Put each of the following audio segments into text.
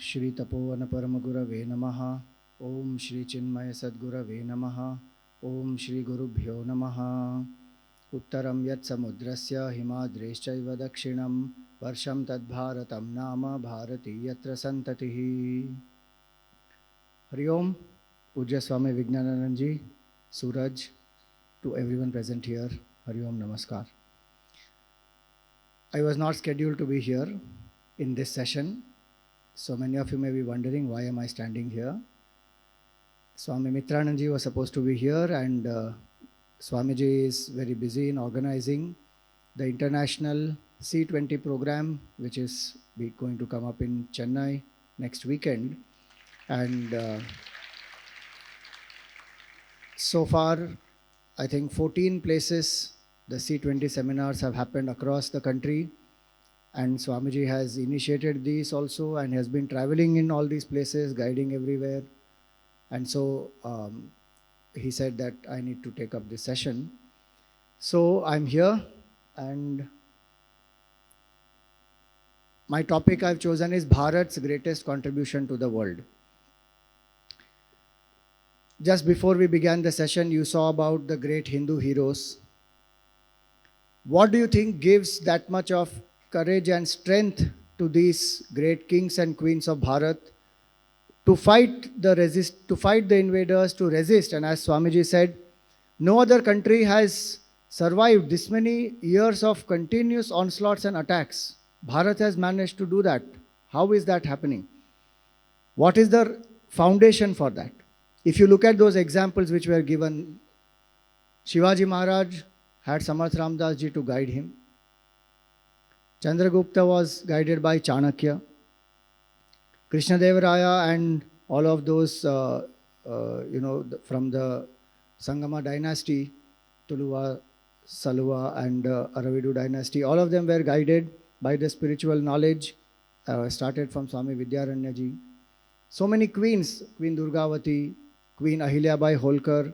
Shri Tapovan Paramagurave Namaha. Om Shri Chinmaya Sadgurave Namaha. Om Shri Gurubhyo Namaha. Uttaram Yat Samudrasya Himadreshchaiva Dakshinam Varsham Tadbharatam Nama Bharati Yatra Santatihi. Hari Om, Pujya Swami Vijnananandji, Suraj, to everyone present here, Hari Om Namaskar. I was not scheduled to be here in this session, so many of you may be wondering why am I standing here. Swami Mitranandji was supposed to be here, and Swamiji is very busy in organizing the international C20 program, which is going to come up in Chennai next weekend. And so far, I think 14 places the C20 seminars have happened across the country, and Swamiji has initiated these also and has been traveling in all these places, guiding everywhere. And so he said that I need to take up this session. So I'm here, and my topic I've chosen is Bharat's greatest contribution to the world. Just before we began the session, you saw about the great Hindu heroes. What do you think gives that much of courage and strength to these great kings and queens of Bharat to fight the invaders, to resist? And as Swamiji said, no other country has survived this many years of continuous onslaughts and attacks. Bharat has managed to do that. How is that happening? What is the foundation for that? If you look at those examples which were given, Shivaji Maharaj had Samarth Ramdas ji to guide him. Chandragupta was guided by Chanakya. Krishnadevaraya and all of those, from the Sangama dynasty, Tuluva, Saluva and Aravidu dynasty, all of them were guided by the spiritual knowledge, started from Swami Vidyaranya ji. So many queens, Queen Durgavati, Queen Ahilyabai Holkar.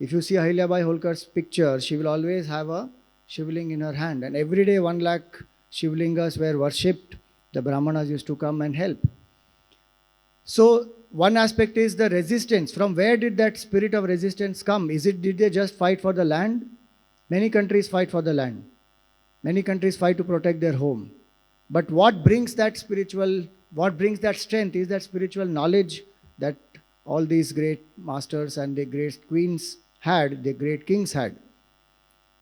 If you see Ahilyabai Holkar's picture, she will always have a shivling in her hand, and every day 1 lakh shivlingas were worshipped. The Brahmanas used to come and help. So one aspect is the resistance. From where did that spirit of resistance come? Did they just fight for the land? Many countries fight for the land. Many countries fight to protect their home. But what brings that strength is that spiritual knowledge that all these great masters and the great queens had, the great kings had.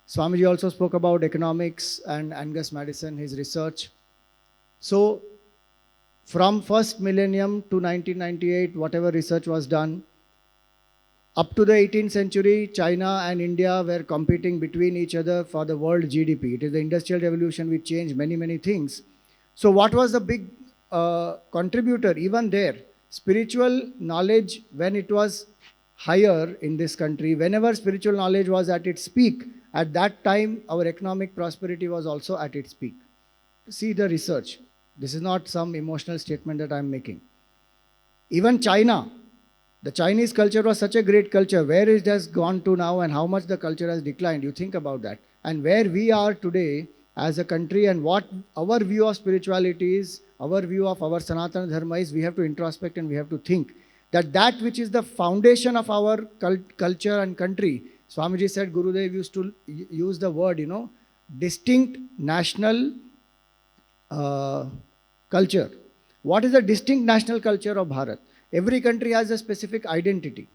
Swamiji also spoke about economics and Angus Madison, his research. So from first millennium to 1998, whatever research was done, up to the 18th century, China and India were competing between each other for the world GDP. It is the Industrial Revolution which changed many, many things. So what was the big contributor even there? Spiritual knowledge, when it was higher in this country, whenever spiritual knowledge was at its peak, at that time our economic prosperity was also at its peak. See the research. This is not some emotional statement that I am making. Even China, the Chinese culture was such a great culture. Where it has gone to now and how much the culture has declined, you think about that. And where we are today as a country and what our view of spirituality is, our view of our sanatana dharma is, we have to introspect and we have to think that which is the foundation of our culture and country. Swamiji said Gurudev used to use the word, distinct national culture. What is the distinct national culture of Bharat? Every country has a specific identity.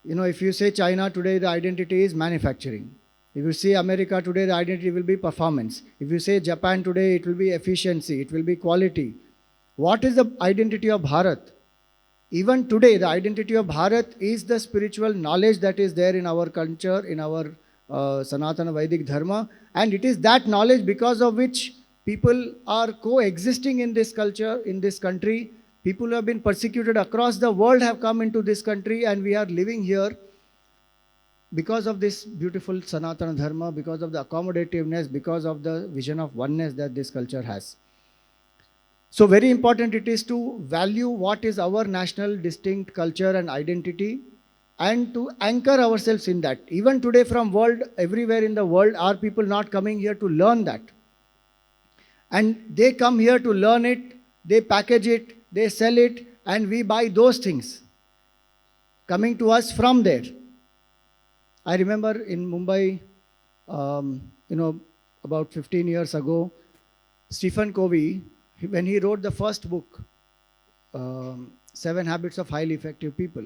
If you say China today, the identity is manufacturing. If you say America today, the identity will be performance. If you say Japan today, it will be efficiency, it will be quality. What is the identity of Bharat? Even today, the identity of Bharat is the spiritual knowledge that is there in our culture, in our Sanatana Vedic Dharma. And it is that knowledge because of which people are coexisting in this culture, in this country. People who have been persecuted across the world have come into this country, and we are living here because of this beautiful Sanatana Dharma, because of the accommodativeness, because of the vision of oneness that this culture has. So very important it is to value what is our national distinct culture and identity, and to anchor ourselves in that. Even today from world, everywhere in the world, are people not coming here to learn that? And they come here to learn it, they package it, they sell it, and we buy those things coming to us from there. I remember in Mumbai, about 15 years ago, Stephen Covey, when he wrote the first book, 7 Habits of Highly Effective People,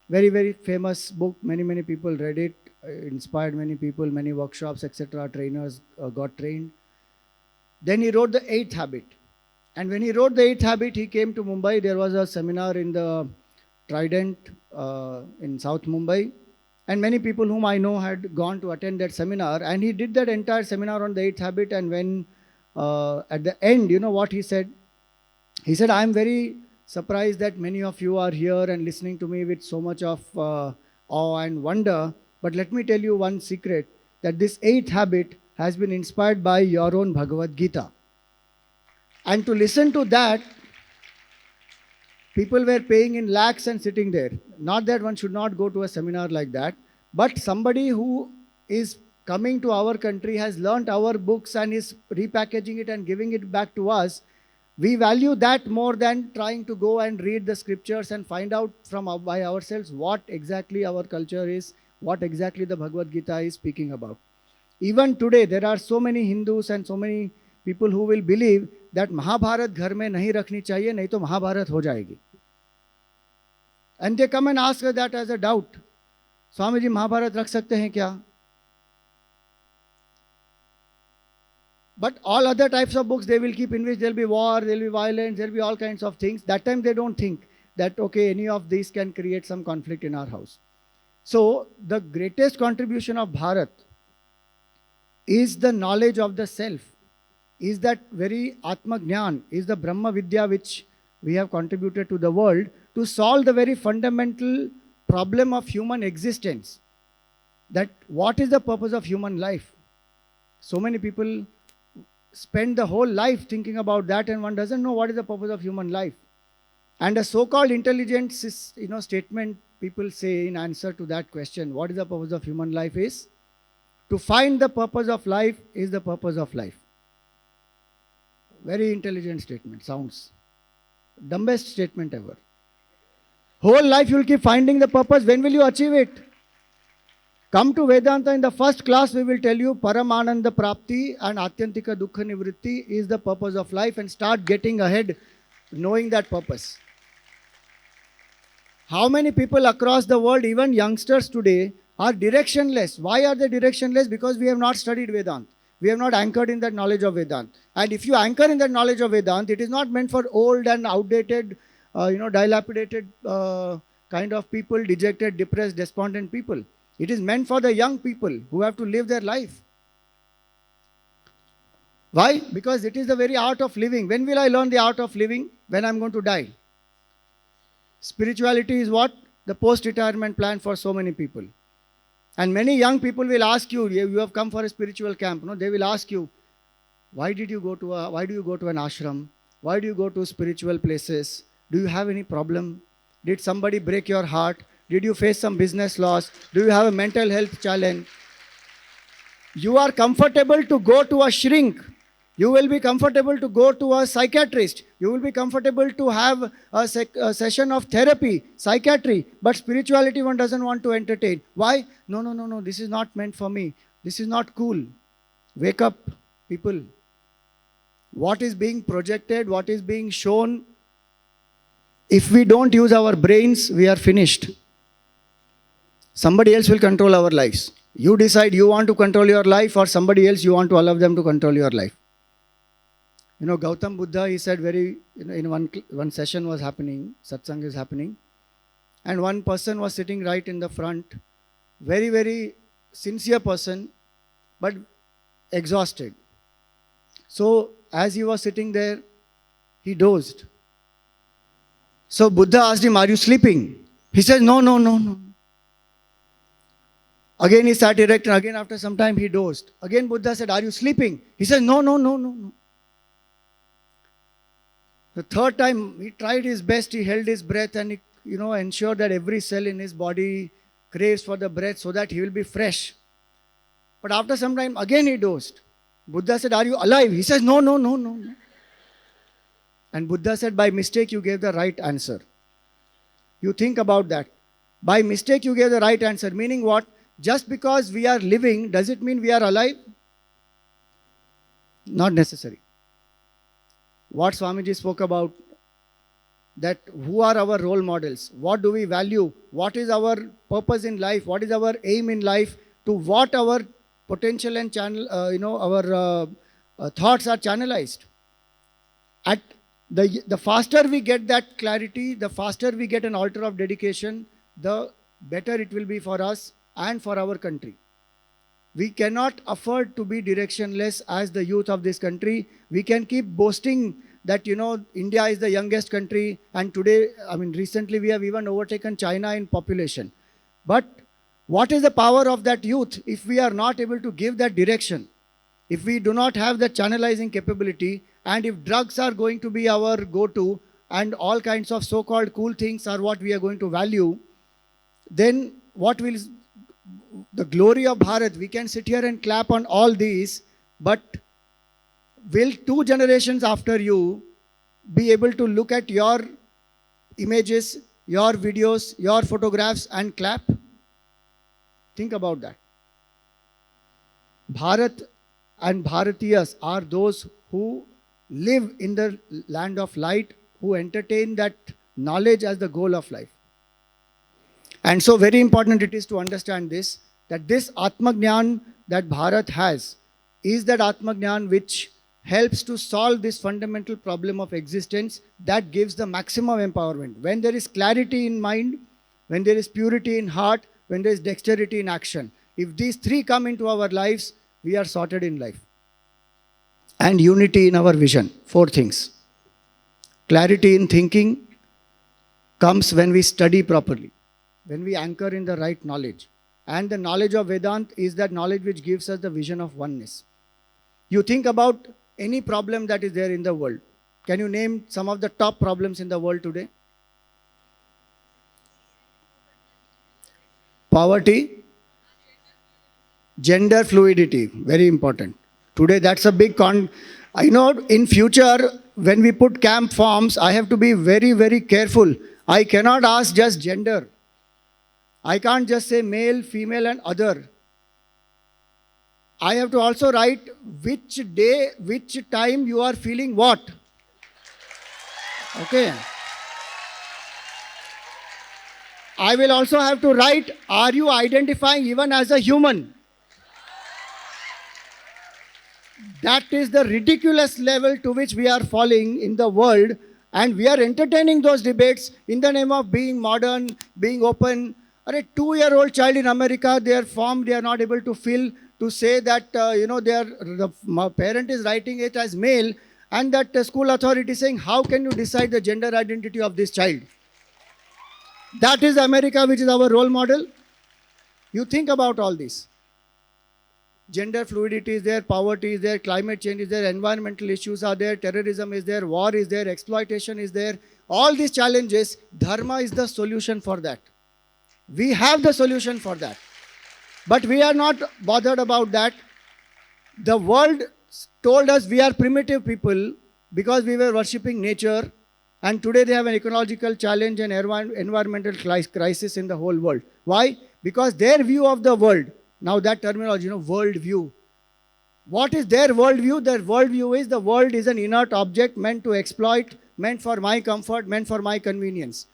very, very famous book. Many people read it, inspired many people, many workshops, etc. Trainers got trained. Then he wrote the 8th Habit. And when he wrote the 8th Habit, he came to Mumbai. There was a seminar in the Trident in South Mumbai. And many people whom I know had gone to attend that seminar. And he did that entire seminar on the 8th Habit. And when at the end, you know what he said? He said, I am very surprised that many of you are here and listening to me with so much of awe and wonder. But let me tell you one secret, that this 8th Habit has been inspired by your own Bhagavad Gita. And to listen to that, people were paying in lakhs and sitting there. Not that one should not go to a seminar like that, but somebody who is coming to our country has learnt our books and is repackaging it and giving it back to us. We value that more than trying to go and read the scriptures and find out by ourselves what exactly our culture is, what exactly the Bhagavad Gita is speaking about. Even today, there are so many Hindus and so many people who will believe that Mahabharat घर में नहीं रखनी चाहिए, नहीं तो महाभारत हो जाएगी. And they come and ask us that as a doubt. Swami ji Mahabharat रख सकते हैं क्या? But all other types of books they will keep, in which there will be war, there will be violence, there will be all kinds of things. That time they don't think that, okay, any of these can create some conflict in our house. So the greatest contribution of Bharat is the knowledge of the self, is that very Atma Jnana, is the Brahma Vidya which we have contributed to the world to solve the very fundamental problem of human existence. That what is the purpose of human life? So many people spend the whole life thinking about that, and one doesn't know what is the purpose of human life. And a so-called intelligent statement people say in answer to that question, what is the purpose of human life, is to find the purpose of life is the purpose of life. Very intelligent statement, sounds dumbest statement ever. Whole life you will keep finding the purpose. When will you achieve it? Come to Vedanta, in the first class we will tell you Paramananda Prapti and Atyantika Dukkha Nivritti is the purpose of life, and start getting ahead knowing that purpose. How many people across the world, even youngsters today, are directionless? Why are they directionless? Because we have not studied Vedanta. We have not anchored in that knowledge of Vedanta. And if you anchor in that knowledge of Vedanta, it is not meant for old and outdated, dilapidated kind of people, dejected, depressed, despondent people. It is meant for the young people who have to live their life. Why? Because it is the very art of living. When will I learn the art of living? When I am going to die. Spirituality is what? The post-retirement plan for so many people. And many young people will ask you, you have come for a spiritual camp. No, they will ask you, why do you go to an ashram? Why do you go to spiritual places? Do you have any problem? Did somebody break your heart? Did you face some business loss? Do you have a mental health challenge? You are comfortable to go to a shrink. You will be comfortable to go to a psychiatrist. You will be comfortable to have a session of therapy, psychiatry. But spirituality one doesn't want to entertain. Why? No. This is not meant for me. This is not cool. Wake up, people. What is being projected, what is being shown, if we don't use our brains, we are finished. Somebody else will control our lives. You decide you want to control your life, or somebody else you want to allow them to control your life. Gautam Buddha, he said in one session was happening, satsang is happening, and one person was sitting right in the front, very, very sincere person, but exhausted. So as he was sitting there, he dozed. So Buddha asked him, are you sleeping? He said, no. Again he sat erect, and again after some time he dozed. Again Buddha said, are you sleeping? He said, no. The third time he tried his best, he held his breath and he, ensured that every cell in his body craves for the breath so that he will be fresh. But after some time again he dozed. Buddha said, are you alive? He says, no. And Buddha said, by mistake you gave the right answer. You think about that. By mistake you gave the right answer. Meaning what? Just because we are living, does it mean we are alive? Not necessary. What Swamiji spoke about, that who are our role models? What do we value? What is our purpose in life? What is our aim in life? To what our potential and channel, our thoughts are channelized. At the faster we get that clarity, the faster we get an altar of dedication, the better it will be for us and for our country. We cannot afford to be directionless as the youth of this country. We can keep boasting that, India is the youngest country, and today, recently we have even overtaken China in population. But what is the power of that youth if we are not able to give that direction? If we do not have that channelizing capability, and if drugs are going to be our go-to, and all kinds of so-called cool things are what we are going to value, then what will the glory of Bharat? We can sit here and clap on all these, but will 2 generations after you be able to look at your images, your videos, your photographs and clap? Think about that. Bharat and Bharatiyas are those who live in the land of light, who entertain that knowledge as the goal of life. And so very important it is to understand this, that this Atma Jnana that Bharat has is that Atma Jnana which helps to solve this fundamental problem of existence, that gives the maximum empowerment. When there is clarity in mind, when there is purity in heart, when there is dexterity in action. If these 3 come into our lives, we are sorted in life. And unity in our vision. 4 things. Clarity in thinking comes when we study properly, when we anchor in the right knowledge. And the knowledge of Vedanta is that knowledge which gives us the vision of oneness. You think about any problem that is there in the world. Can you name some of the top problems in the world today? Poverty, gender fluidity, very important. Today that's a big I know in future when we put camp forms, I have to be very, very careful. I cannot ask just gender. I can't just say male, female and other. I have to also write which day, which time you are feeling what. Okay. I will also have to write, are you identifying even as a human? That is the ridiculous level to which we are falling in the world, and we are entertaining those debates in the name of being modern, being open. A 2-year-old child in America, their form they are not able to fill to say that, the parent is writing it as male, and that the school authority is saying, how can you decide the gender identity of this child? That is America, which is our role model. You think about all this. Gender fluidity is there, poverty is there, climate change is there, environmental issues are there, terrorism is there, war is there, exploitation is there. All these challenges, Dharma is the solution for that. We have the solution for that. But we are not bothered about that. The world told us we are primitive people because we were worshipping nature, and today they have an ecological challenge and environmental crisis in the whole world. Why? Because their view of the world, now that terminology, world view. What is their world view? Their world view is the world is an inert object meant to exploit, meant for my comfort, meant for my convenience.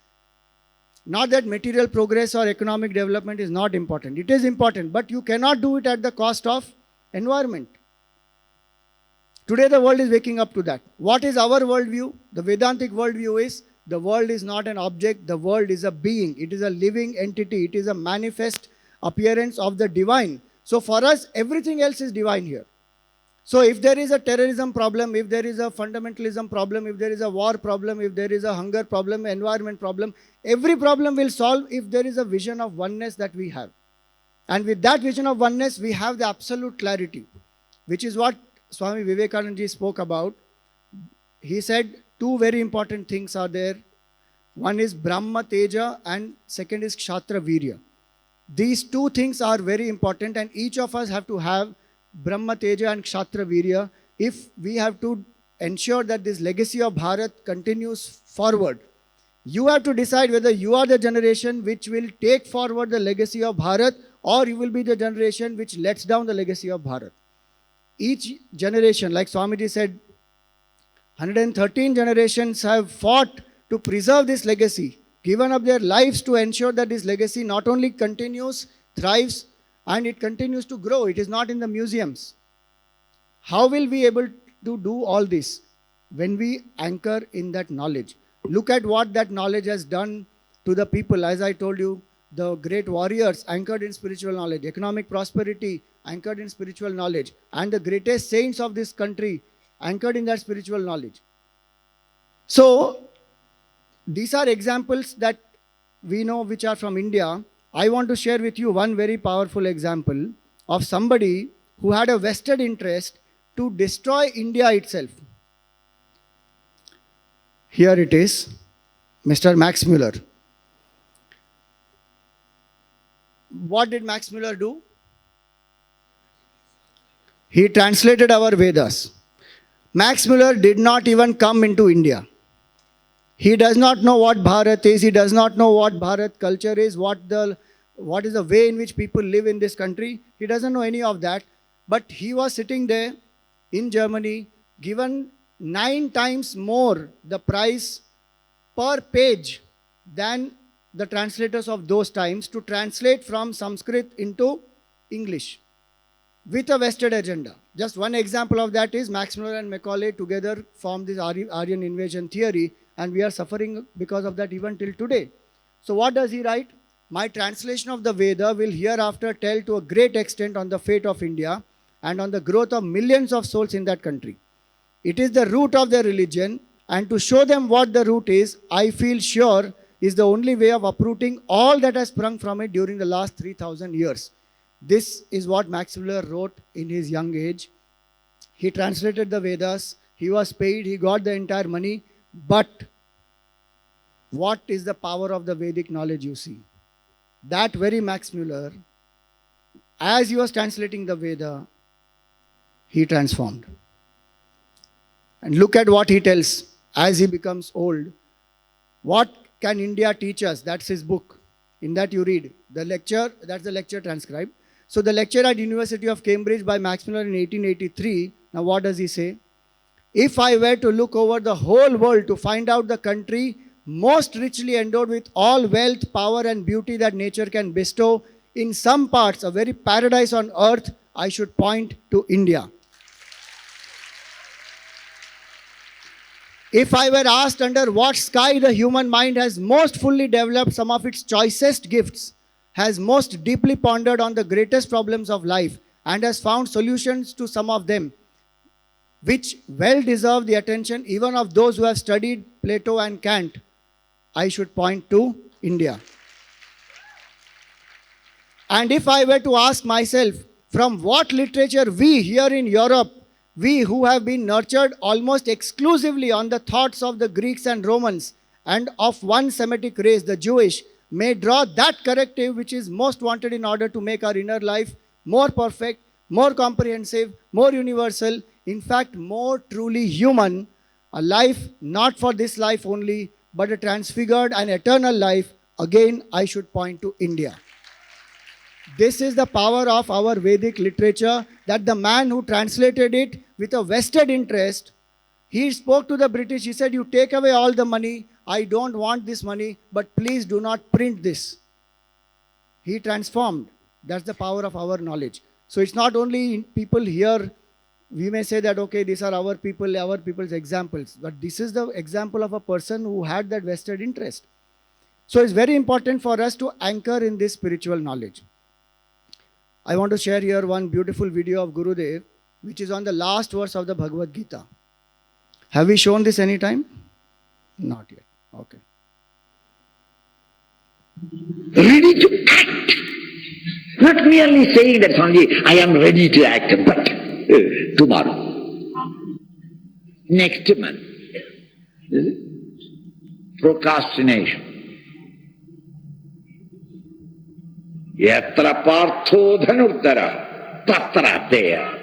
Not that material progress or economic development is not important. It is important, but you cannot do it at the cost of environment. Today the world is waking up to that. What is our worldview? The Vedantic worldview is the world is not an object, the world is a being. It is a living entity. It is a manifest appearance of the divine. So for us, everything else is divine here. So if there is a terrorism problem, if there is a fundamentalism problem, if there is a war problem, if there is a hunger problem, environment problem, every problem will solve if there is a vision of oneness that we have. And with that vision of oneness, we have the absolute clarity, which is what Swami Vivekananda ji spoke about. He said 2 very important things are there. One is Brahma Teja and second is Kshatriya Virya. These 2 things are very important, and each of us have to have Brahma Teja and Kshatriya Virya if we have to ensure that this legacy of Bharat continues forward. You have to decide whether you are the generation which will take forward the legacy of Bharat, or you will be the generation which lets down the legacy of Bharat. Each generation, like Swamiji said, 113 generations have fought to preserve this legacy, given up their lives to ensure that this legacy not only continues, thrives, and it continues to grow. It is not in the museums. How will we be able to do all this? When we anchor in that knowledge. Look at what that knowledge has done to the people. As I told you, the great warriors anchored in spiritual knowledge, economic prosperity anchored in spiritual knowledge, and the greatest saints of this country anchored in that spiritual knowledge. So, these are examples that we know which are from India. I want to share with you one very powerful example of somebody who had a vested interest to destroy India itself. Here it is, Mr. Max Muller. What did Max Muller do? He translated our Vedas. Max Muller did not even come into India. He does not know what Bharat is. He does not know what Bharat culture is, what is the way in which people live in this country. He doesn't know any of that. But he was sitting there in Germany, given 9 times more the price per page than the translators of those times to translate from Sanskrit into English with a vested agenda. Just one example of that is Max Muller and Macaulay together formed this Aryan invasion theory, and we are suffering because of that even till today. So what does he write? My translation of the Veda will hereafter tell to a great extent on the fate of India and on the growth of millions of souls in that country. It is the root of their religion, and to show them what the root is, I feel sure is the only way of uprooting all that has sprung from it during the last 3,000 years. This is what Max Muller wrote in his young age. He translated the Vedas, he was paid, he got the entire money, but what is the power of the Vedic knowledge you see? That very Max Muller, as he was translating the Veda, he transformed. And look at what he tells as he becomes old. What can India teach us? That's his book. In that you read the lecture, that's the lecture transcribed. So the lecture at University of Cambridge by Max Muller in 1883, now what does he say? If I were to look over the whole world to find out the country most richly endowed with all wealth, power and beauty that nature can bestow, in some parts a very paradise on earth, I should point to India. If I were asked under what sky the human mind has most fully developed some of its choicest gifts, has most deeply pondered on the greatest problems of life, and has found solutions to some of them, which well deserve the attention even of those who have studied Plato and Kant, I should point to India. And if I were to ask myself, from what literature we here in Europe, we who have been nurtured almost exclusively on the thoughts of the Greeks and Romans and of one Semitic race, the Jewish, may draw that corrective which is most wanted in order to make our inner life more perfect, more comprehensive, more universal, in fact, more truly human, a life not for this life only, but a transfigured and eternal life, again, I should point to India. This is the power of our Vedic literature, that the man who translated it with a vested interest, he spoke to the British, he said, you take away all the money, I don't want this money, but please do not print this. He transformed. That's the power of our knowledge. So it's not only people here, we may say that, okay, these are our people's examples, but this is the example of a person who had that vested interest. So it's very important for us to anchor in this spiritual knowledge. I want to share here one beautiful video of Gurudev, which is on the last verse of the Bhagavad Gita. Have we shown this any time? Not yet. Okay. Ready to act. Not merely saying that only I am ready to act, but tomorrow, next month, procrastination. Yatra partho dhanuttara, tatra there.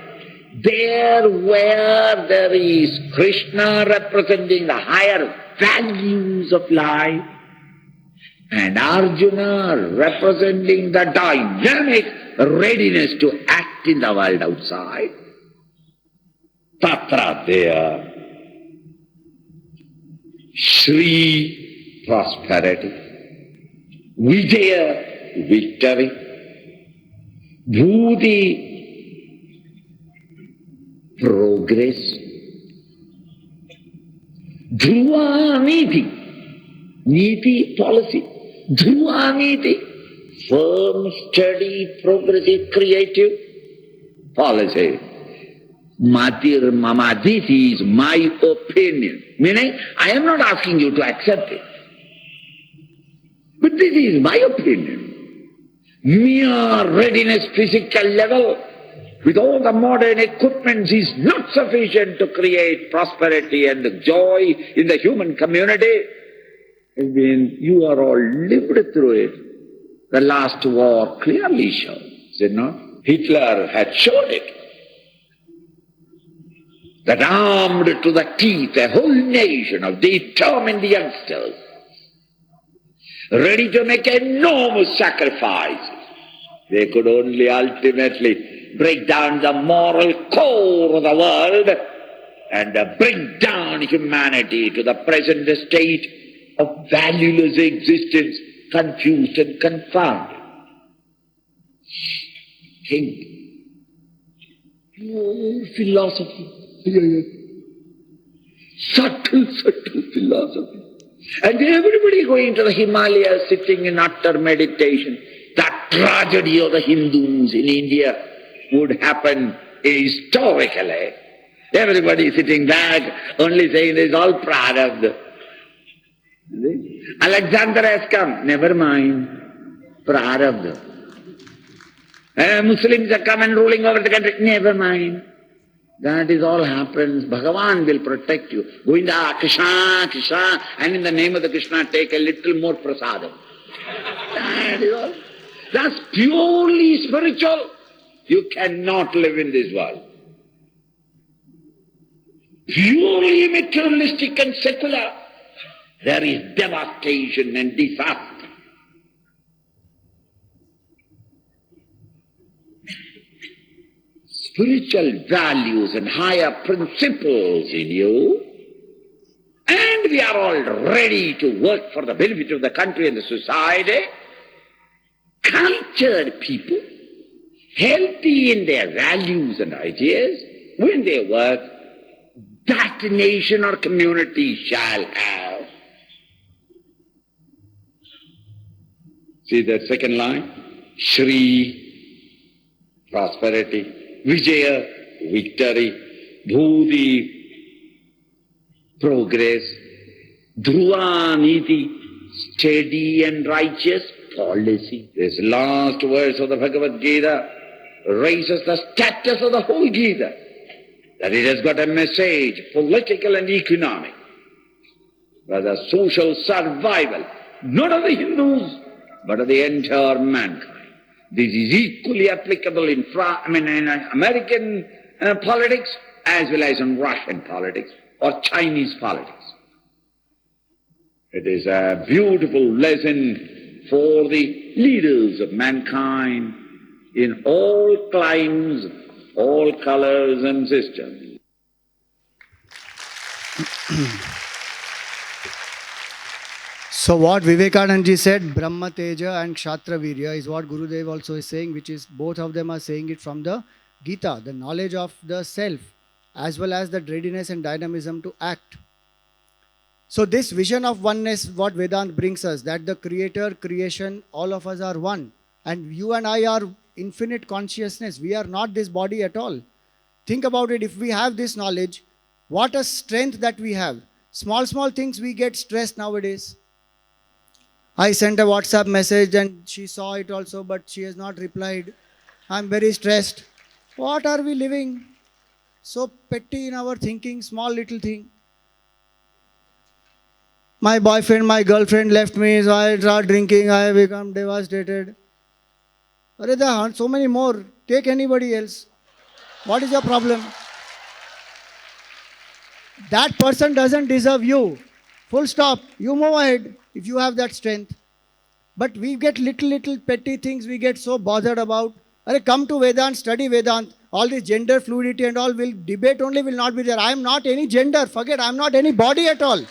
There where there is Krishna representing the higher values of life and Arjuna representing the dynamic readiness to act in the world outside, tatra there, Shri, prosperity, Vijaya, victory, Bhuti, progress, Dhruva Niti, Niti, policy, Dhruva Niti, firm, steady, progressive, creative policy. Matir Mamaditi is my opinion. Meaning, I am not asking you to accept it. But this is my opinion. Mere readiness, physical level, with all the modern equipments is not sufficient to create prosperity and joy in the human community. I mean, you are all lived through it. The last war clearly shows, is it not? Hitler had showed it. That armed to the teeth, a whole nation of determined youngsters, ready to make enormous sacrifices. They could only ultimately break down the moral core of the world and bring down humanity to the present state of valueless existence, confused and confounded. Think. Oh, philosophy. Subtle philosophy. And everybody going to the Himalayas, sitting in utter meditation. That tragedy of the Hindus in India would happen historically. Everybody sitting back, only saying it's all prarabdha. Alexander has come, never mind, prarabdha. Muslims are come and ruling over the country, never mind. That is all happens. Bhagavan will protect you. Govinda, Krishna, Krishna, and in the name of the Krishna take a little more prasadam. That is all. That's purely spiritual. You cannot live in this world. Purely materialistic and secular, there is devastation and disaster. Spiritual values and higher principles in you, and we are all ready to work for the benefit of the country and the society. Cultured people, healthy in their values and ideas, when they work, that nation or community shall have. See that second line? Shri, prosperity. Vijaya, victory. Bhuti, progress. Dhruva Niti, steady and righteous policy. This last verse of the Bhagavad Gita raises the status of the whole Gita. That it has got a message, political and economic, for the social survival, not of the Hindus, but of the entire mankind. This is equally applicable in American politics as well as in Russian politics or Chinese politics. It is a beautiful lesson for the leaders of mankind in all climes, all colors and systems. So what Vivekananda ji said, Brahma Teja and Kshatriya Virya, is what Gurudev also is saying, which is both of them are saying it from the Gita, the knowledge of the self, as well as the readiness and dynamism to act. So this vision of oneness, what Vedanta brings us, that the creator, creation, all of us are one. And you and I are infinite consciousness. We are not this body at all. Think about it. If we have this knowledge, what a strength that we have. Small things we get stressed nowadays. I sent a WhatsApp message and she saw it also, but she has not replied. I'm very stressed. What are we living? So petty in our thinking, small little thing. My boyfriend, my girlfriend left me, so I start drinking, I become devastated. There are so many more. Take anybody else. What is your problem? That person doesn't deserve you. Full stop. You move ahead if you have that strength. But we get little petty things we get so bothered about. Arey, come to Vedant, study Vedant. All this gender fluidity and all will debate only will not be there. I am not any gender. Forget, I am not any body at all.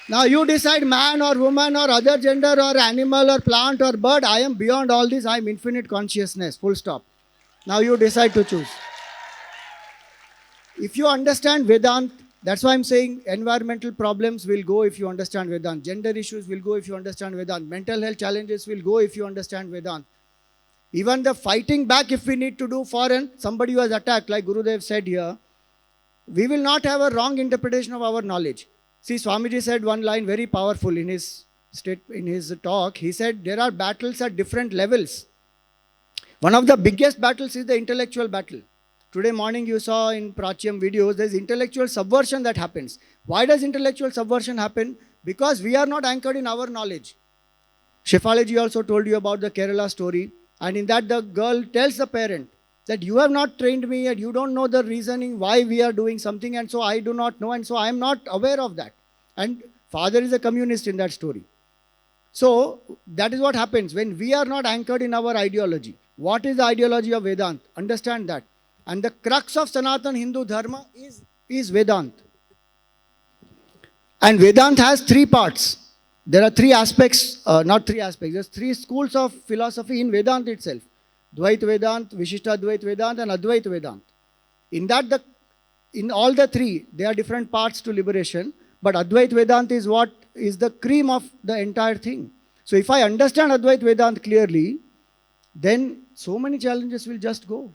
Now you decide man or woman or other gender or animal or plant or bird. I am beyond all this. I am infinite consciousness. Full stop. Now you decide to choose. If you understand Vedant, that's why I'm saying environmental problems will go if you understand Vedant. Gender issues will go if you understand Vedant. Mental health challenges will go if you understand Vedant. Even the fighting back if we need to do for somebody who has attacked, like Gurudev said here, we will not have a wrong interpretation of our knowledge. See, Swamiji said one line very powerful in his talk. He said there are battles at different levels. One of the biggest battles is the intellectual battle. Today morning you saw in Prachyam videos, there's intellectual subversion that happens. Why does intellectual subversion happen? Because we are not anchored in our knowledge. Shefalaji also told you about the Kerala story. And in that the girl tells the parent that you have not trained me and you don't know the reasoning why we are doing something, and so I do not know and so I am not aware of that. And father is a communist in that story. So that is what happens when we are not anchored in our ideology. What is the ideology of Vedanta? Understand that. And the crux of Sanatana Hindu Dharma is Vedanta. And Vedanta has three parts. There are three aspects, there's three schools of philosophy in Vedanta itself. Dvait Vedanta, Vishishtadvait Vedanta and Advait Vedanta. In all the three, there are different parts to liberation. But Advait Vedanta is what is the cream of the entire thing. So if I understand Advait Vedanta clearly, then so many challenges will just go.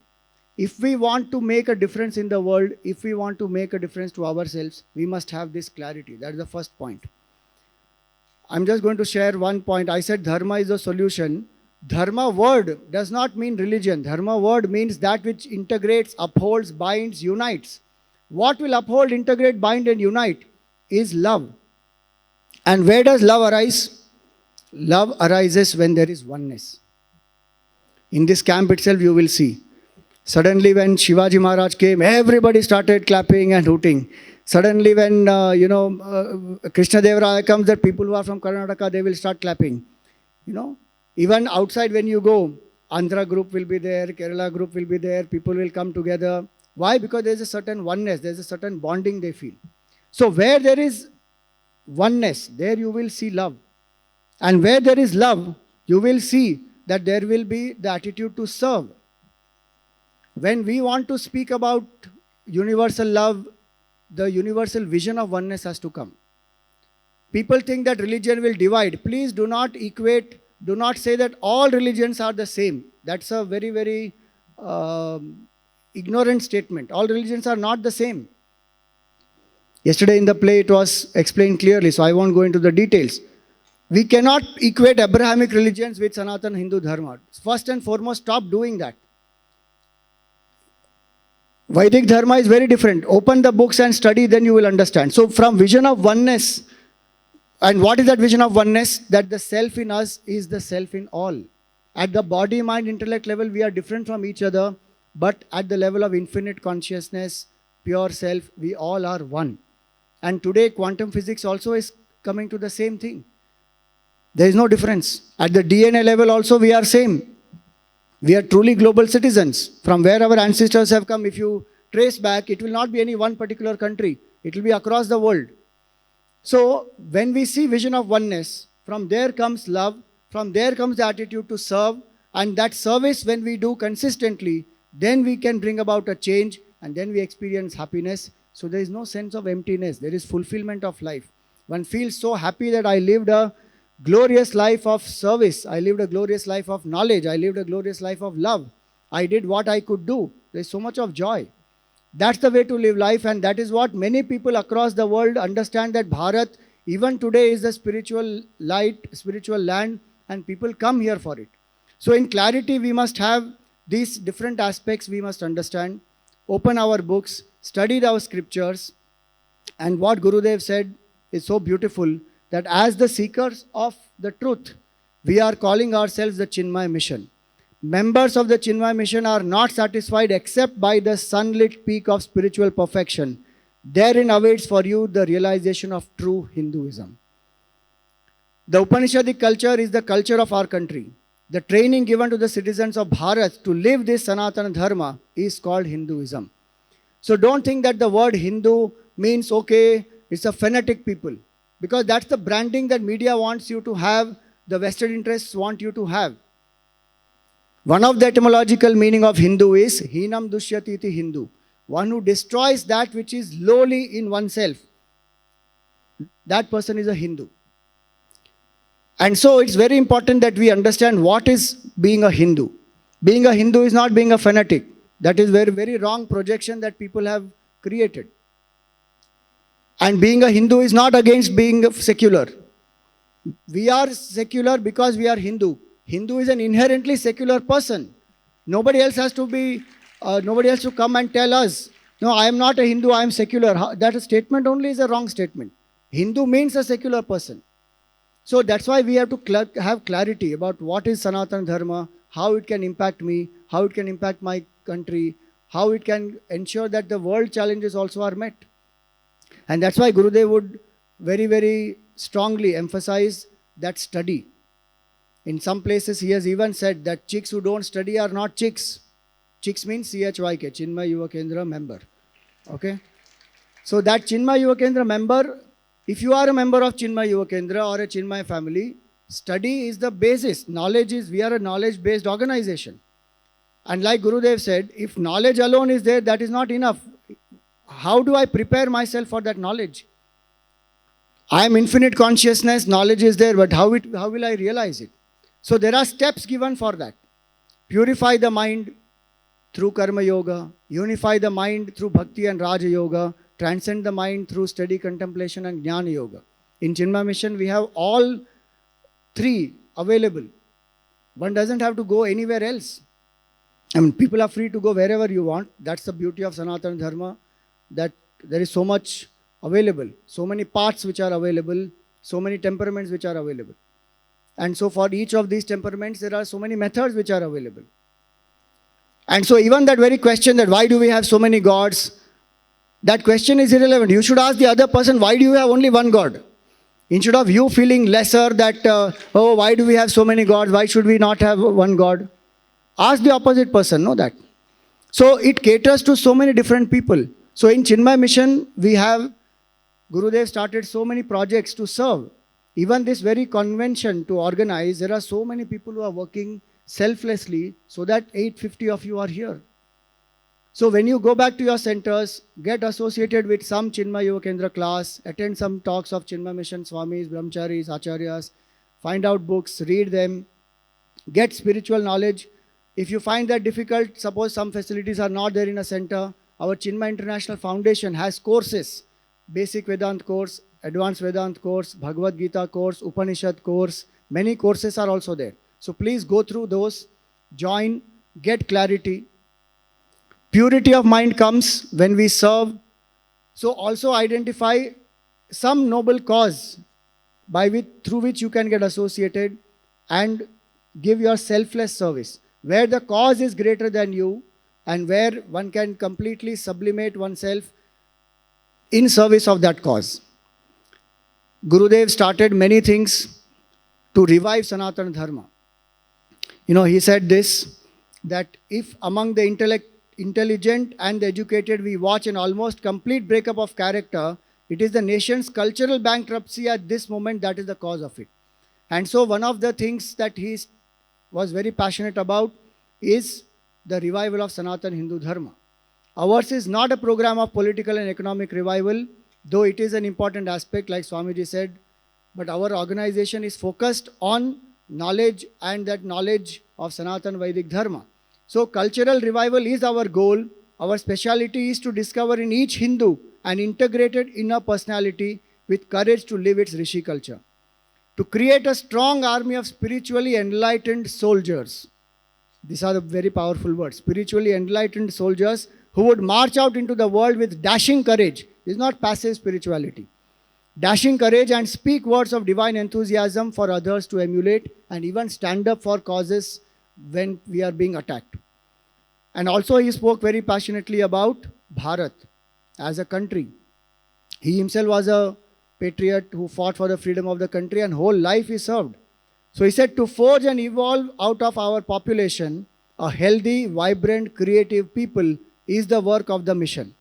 If we want to make a difference in the world, if we want to make a difference to ourselves, we must have this clarity. That is the first point. I'm just going to share one point. I said Dharma is the solution. Dharma word does not mean religion. Dharma word means that which integrates, upholds, binds, unites. What will uphold, integrate, bind and unite is love. And where does love arise? Love arises when there is oneness. In this camp itself you will see. Suddenly when Shivaji Maharaj came, everybody started clapping and hooting. Suddenly when, Krishna Deva Raya comes, that people who are from Karnataka, they will start clapping. Even outside when you go, Andhra group will be there, Kerala group will be there, people will come together. Why? Because there is a certain oneness, there is a certain bonding they feel. So where there is oneness, there you will see love. And where there is love, you will see that there will be the attitude to serve. When we want to speak about universal love, the universal vision of oneness has to come. People think that religion will divide. Please do not say that all religions are the same. That's a very, very ignorant statement. All religions are not the same. Yesterday in the play it was explained clearly, so I won't go into the details. We cannot equate Abrahamic religions with Sanatana Hindu Dharma. First and foremost, stop doing that. Vedic Dharma is very different. Open the books and study, then you will understand. So from vision of oneness, and what is that vision of oneness? That the self in us is the self in all. At the body, mind, intellect level, we are different from each other, but at the level of infinite consciousness, pure self, we all are one. And today, quantum physics also is coming to the same thing. There is no difference. At the DNA level also, we are same. We are truly global citizens. From where our ancestors have come, if you trace back, it will not be any one particular country. It will be across the world. So, when we see vision of oneness, from there comes love, from there comes the attitude to serve, and that service when we do consistently, then we can bring about a change, and then we experience happiness. So, there is no sense of emptiness. There is fulfillment of life. One feels so happy that I lived a glorious life of service. I lived a glorious life of knowledge. I lived a glorious life of love. I did what I could do. There is so much of joy. That's the way to live life, and that is what many people across the world understand, that Bharat even today is the spiritual light, spiritual land, and people come here for it. So in clarity, we must have these different aspects we must understand, open our books, study our scriptures, and what Gurudev said is so beautiful, that as the seekers of the truth, we are calling ourselves the Chinmaya mission. Members of the Chinmaya mission are not satisfied except by the sunlit peak of spiritual perfection. Therein awaits for you the realization of true Hinduism. The Upanishadic culture is the culture of our country. The training given to the citizens of Bharat to live this sanatana dharma is called Hinduism. So don't think that the word Hindu means, okay, it's a fanatic people. Because that's the branding that media wants you to have, the vested interests want you to have. One of the etymological meaning of Hindu is Hinam Dushyati iti Hindu. One who destroys that which is lowly in oneself. That person is a Hindu. And so it's very important that we understand what is being a Hindu. Being a Hindu is not being a fanatic. That is very, very wrong projection that people have created. And being a Hindu is not against being secular. We are secular because we are Hindu. Hindu is an inherently secular person. Nobody else has to come and tell us, no, I am not a Hindu, I am secular. That statement only is a wrong statement. Hindu means a secular person. So that's why we have to have clarity about what is Sanatana Dharma, how it can impact me, how it can impact my country, how it can ensure that the world challenges also are met. And that's why Gurudev would very, very strongly emphasize that study. In some places, he has even said that chicks who don't study are not chicks. Chicks means CHYK, Chinmaya Yuva Kendra member. Okay? So that Chinmaya Yuva Kendra member, if you are a member of Chinmaya Yuva Kendra or a Chinmaya family, study is the basis. We are a knowledge-based organization. And like Gurudev said, if knowledge alone is there, that is not enough. How do I prepare myself for that knowledge? I am infinite consciousness, knowledge is there, but how will I realize it? So there are steps given for that. Purify the mind through karma yoga, unify the mind through bhakti and raja yoga, transcend the mind through steady contemplation and jnana yoga. In Chinmaya mission, we have all three available. One doesn't have to go anywhere else. I mean, people are free to go wherever you want. That's the beauty of Sanatana Dharma, that there is so much available, so many paths which are available, so many temperaments which are available. And so for each of these temperaments, there are so many methods which are available. And so even that very question that why do we have so many gods, that question is irrelevant. You should ask the other person, why do you have only one God? Instead of you feeling lesser that, why do we have so many gods? Why should we not have one God? Ask the opposite person, know that. So it caters to so many different people. So in Chinmaya mission, we have, Gurudev started so many projects to serve. Even this very convention to organize, there are so many people who are working selflessly so that 850 of you are here. So when you go back to your centers, get associated with some Chinmaya Yuva Kendra class, attend some talks of Chinmaya Mission Swamis, Brahmacharis, Acharyas, find out books, read them, get spiritual knowledge. If you find that difficult, suppose some facilities are not there in a center, our Chinmaya International Foundation has courses, basic Vedanta course, advanced Vedanta course, Bhagavad Gita course, Upanishad course, many courses are also there. So please go through those, join, get clarity. Purity of mind comes when we serve. So also identify some noble cause through which you can get associated and give your selfless service. Where the cause is greater than you and where one can completely sublimate oneself in service of that cause. Gurudev started many things to revive Sanatana Dharma. He said this, that if among the intelligent and the educated we watch an almost complete breakup of character, it is the nation's cultural bankruptcy at this moment that is the cause of it. And so one of the things that he was very passionate about is the revival of Sanatana Hindu Dharma. Ours is not a program of political and economic revival, though it is an important aspect, like Swamiji said, but our organization is focused on knowledge and that knowledge of Sanatana Vedic Dharma. So cultural revival is our goal. Our speciality is to discover in each Hindu an integrated inner personality with courage to live its Rishi culture. To create a strong army of spiritually enlightened soldiers. These are the very powerful words. Spiritually enlightened soldiers who would march out into the world with dashing courage. This is not passive spirituality. Dashing courage and speak words of divine enthusiasm for others to emulate and even stand up for causes when we are being attacked. And also he spoke very passionately about Bharat as a country. He himself was a patriot who fought for the freedom of the country and whole life he served. So he said, to forge and evolve out of our population a healthy, vibrant, creative people is the work of the mission.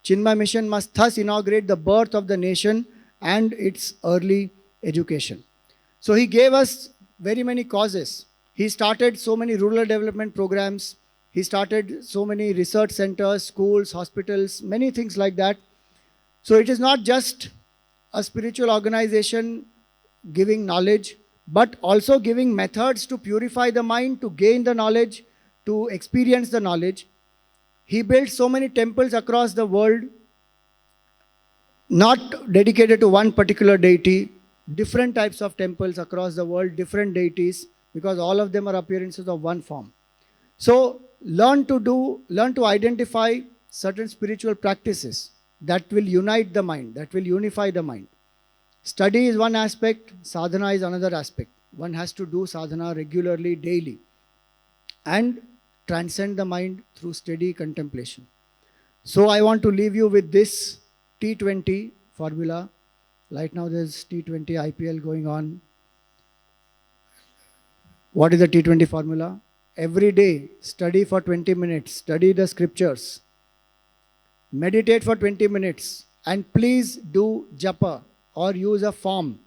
Chinmaya mission must thus inaugurate the birth of the nation and its early education. So he gave us very many causes. He started so many rural development programs. He started so many research centers, schools, hospitals, many things like that. So it is not just a spiritual organization giving knowledge, but also giving methods to purify the mind, to gain the knowledge, to experience the knowledge. He built so many temples across the world, not dedicated to one particular deity, different types of temples across the world, different deities, because all of them are appearances of one form. So learn to identify certain spiritual practices that will unite the mind, that will unify the mind. Study is one aspect, sadhana is another aspect. One has to do sadhana regularly, daily, and transcend the mind through steady contemplation. So I want to leave you with this T20 formula. Right now there's T20 IPL going on. What is the T20 formula? Every day, study for 20 minutes, study the scriptures, meditate for 20 minutes, and please do japa or use a form.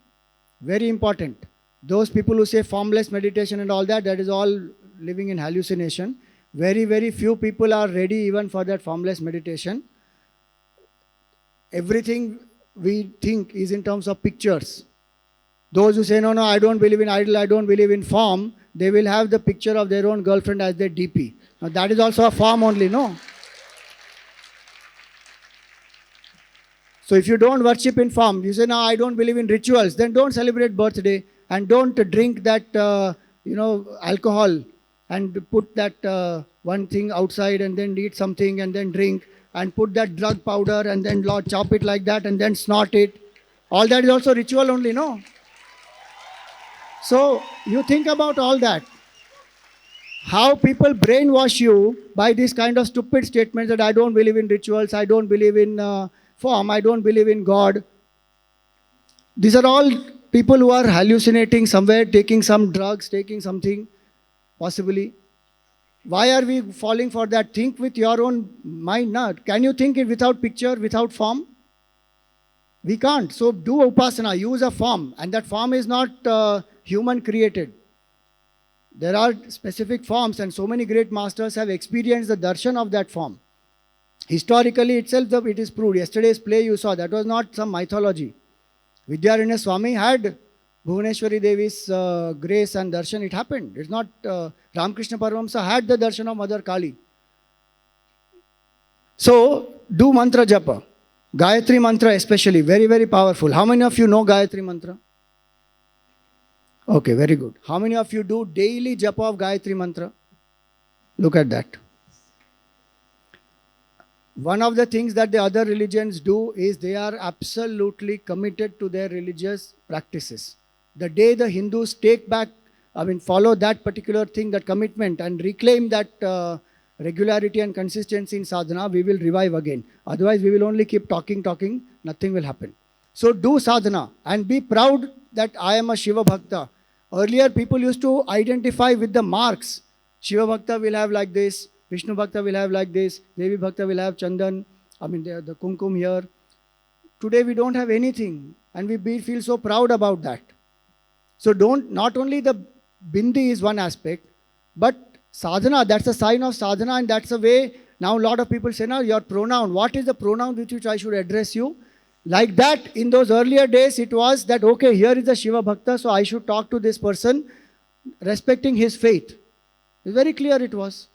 Very important. Those people who say formless meditation and all that, that is all living in hallucination. Very, very few people are ready even for that formless meditation. Everything we think is in terms of pictures. Those who say, no, I don't believe in idol, I don't believe in form, they will have the picture of their own girlfriend as their DP. Now that is also a form only, no? So if you don't worship in form, you say, no, I don't believe in rituals, then don't celebrate birthday and don't drink that, alcohol and put that one thing outside and then eat something and then drink and put that drug powder and then chop it like that and then snort it. All that is also ritual only, no? So you think about all that. How people brainwash you by this kind of stupid statements that I don't believe in rituals, I don't believe in form, I don't believe in God. These are all people who are hallucinating somewhere, taking some drugs, taking something, possibly. Why are we falling for that? Think with your own mind. Na? Can you think it without picture, without form? We can't. So do upasana, use a form. And that form is not human created. There are specific forms and so many great masters have experienced the darshan of that form. Historically itself it is proved. Yesterday's play you saw, that was not some mythology. Vidyaranya Swami had Bhuvaneshwari Devi's grace and darshan. It happened. It's not Ramakrishna Paramahamsa had the darshan of Mother Kali. So do mantra japa. Gayatri mantra especially, very, very powerful. How many of you know Gayatri mantra? Okay, very good. How many of you do daily japa of Gayatri mantra? Look at that. One of the things that the other religions do is they are absolutely committed to their religious practices. The day the Hindus follow that particular thing, that commitment and reclaim that regularity and consistency in sadhana, we will revive again. Otherwise, we will only keep talking, nothing will happen. So do sadhana and be proud that I am a Shiva Bhakta. Earlier, people used to identify with the marks. Shiva Bhakta will have like this, Vishnu Bhakta will have like this, Devi Bhakta will have Chandan, the Kumkum here. Today we don't have anything and we feel so proud about that. So not only the bindi is one aspect, but sadhana, that's a sign of sadhana and that's a way. Now a lot of people say, now your pronoun, what is the pronoun with which I should address you? Like that, in those earlier days, it was that, okay, here is the Shiva Bhakta, so I should talk to this person respecting his faith. It's very clear it was.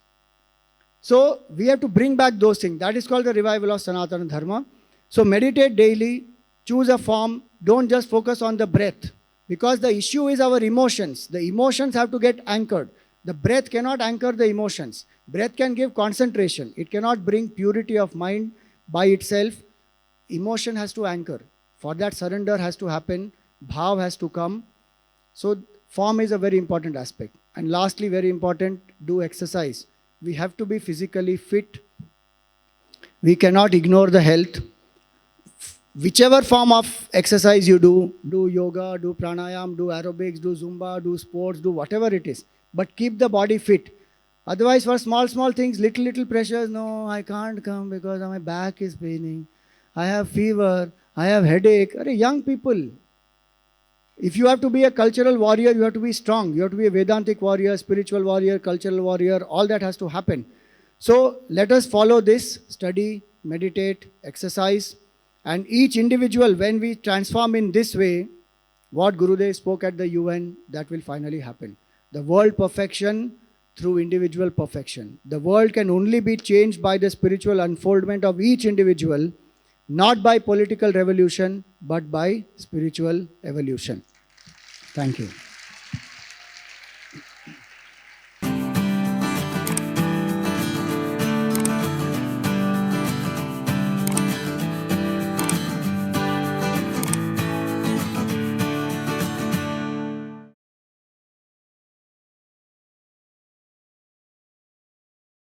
So we have to bring back those things. That is called the revival of sanatana dharma. So meditate daily, choose a form, don't just focus on the breath. Because the issue is our emotions. The emotions have to get anchored. The breath cannot anchor the emotions. Breath can give concentration. It cannot bring purity of mind by itself. Emotion has to anchor. For that, surrender has to happen. Bhav has to come. So form is a very important aspect. And lastly, very important, do exercise. We have to be physically fit. We cannot ignore the health. Whichever form of exercise you do yoga, do pranayam, do aerobics, do zumba, do sports, do whatever it is. But keep the body fit. Otherwise, for small things, little pressures, no, I can't come because my back is paining. I have fever. I have headache. Young people, if you have to be a cultural warrior, you have to be strong. You have to be a Vedantic warrior, spiritual warrior, cultural warrior. All that has to happen. So let us follow this, study, meditate, exercise. And each individual, when we transform in this way, what Gurudev spoke at the UN, that will finally happen. The world perfection through individual perfection. The world can only be changed by the spiritual unfoldment of each individual, not by political revolution, but by spiritual evolution. Thank you.